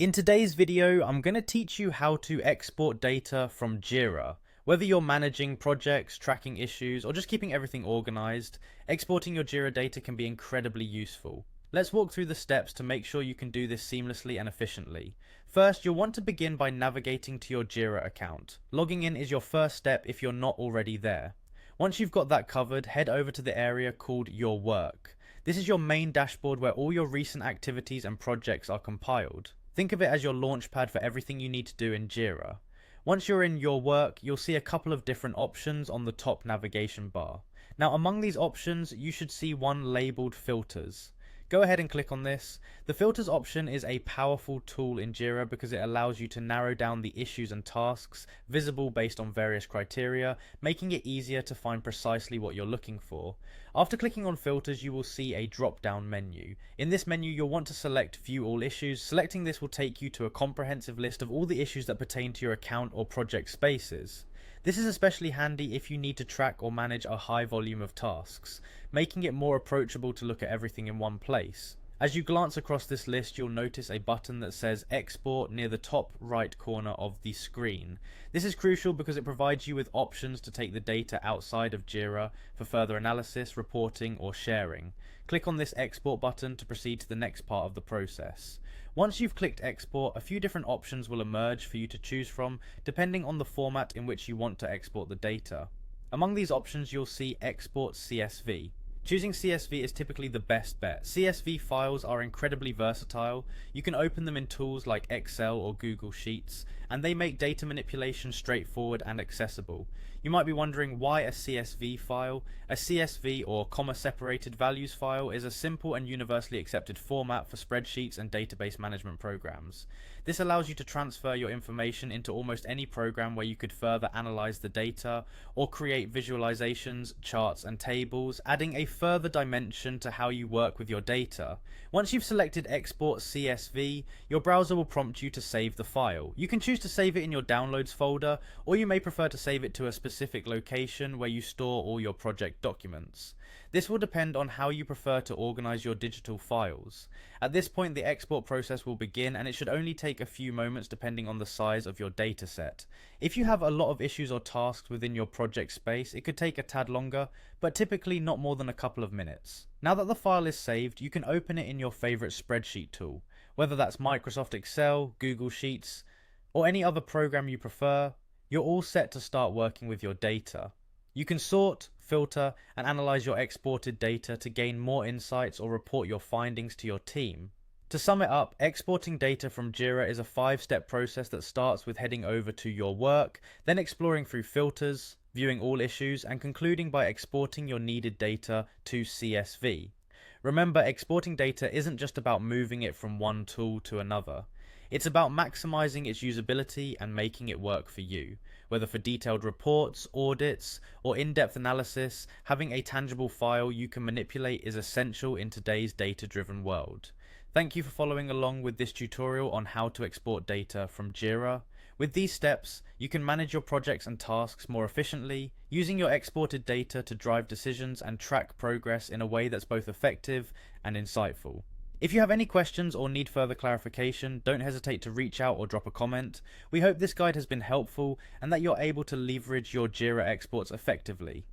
In today's video, I'm going to teach you how to export data from Jira. Whether you're managing projects, tracking issues, or just keeping everything organized, exporting your Jira data can be incredibly useful. Let's walk through the steps to make sure you can do this seamlessly and efficiently. First, you'll want to begin by navigating to your Jira account. Logging in is your first step if you're not already there. Once you've got that covered, head over to the area called Your Work. This is your main dashboard where all your recent activities and projects are compiled. Think of it as your launchpad for everything you need to do in Jira. Once you're in Your Work, you'll see a couple of different options on the top navigation bar. Now, among these options, you should see one labeled Filters. Go ahead and click on this. The Filters option is a powerful tool in Jira because it allows you to narrow down the issues and tasks visible based on various criteria, making it easier to find precisely what you're looking for. After clicking on Filters, you will see a drop-down menu. In this menu, you'll want to select View All Issues. Selecting this will take you to a comprehensive list of all the issues that pertain to your account or project spaces. This is especially handy if you need to track or manage a high volume of tasks, making it more approachable to look at everything in one place. As you glance across this list, you'll notice a button that says Export near the top right corner of the screen. This is crucial because it provides you with options to take the data outside of Jira for further analysis, reporting, or sharing. Click on this Export button to proceed to the next part of the process. Once you've clicked Export, a few different options will emerge for you to choose from depending on the format in which you want to export the data. Among these options, you'll see Export CSV. Choosing CSV is typically the best bet. CSV files are incredibly versatile. You can open them in tools like Excel or Google Sheets, and they make data manipulation straightforward and accessible. You might be wondering why a CSV file. A CSV, or comma-separated values file, is a simple and universally accepted format for spreadsheets and database management programs. This allows you to transfer your information into almost any program where you could further analyze the data or create visualizations, charts, and tables, adding a further dimension to how you work with your data. Once you've selected Export CSV, your browser will prompt you to save the file. You can choose to save it in your Downloads folder, or you may prefer to save it to a specific location where you store all your project documents. This will depend on how you prefer to organize your digital files. At this point, the export process will begin, and it should only take a few moments depending on the size of your data set. If you have a lot of issues or tasks within your project space, it could take a tad longer, but typically not more than a couple of minutes. Now that the file is saved, you can open it in your favorite spreadsheet tool, whether that's Microsoft Excel, Google Sheets, or any other program you prefer. You're all set to start working with your data. You can sort, filter, and analyze your exported data to gain more insights or report your findings to your team. To sum it up, exporting data from Jira is a 5-step process that starts with heading over to Your Work, then exploring through filters, viewing all issues, and concluding by exporting your needed data to CSV. Remember, exporting data isn't just about moving it from one tool to another. It's about maximizing its usability and making it work for you. Whether for detailed reports, audits, or in-depth analysis, having a tangible file you can manipulate is essential in today's data-driven world. Thank you for following along with this tutorial on how to export data from Jira. With these steps, you can manage your projects and tasks more efficiently, using your exported data to drive decisions and track progress in a way that's both effective and insightful. If you have any questions or need further clarification, don't hesitate to reach out or drop a comment. We hope this guide has been helpful and that you're able to leverage your Jira exports effectively.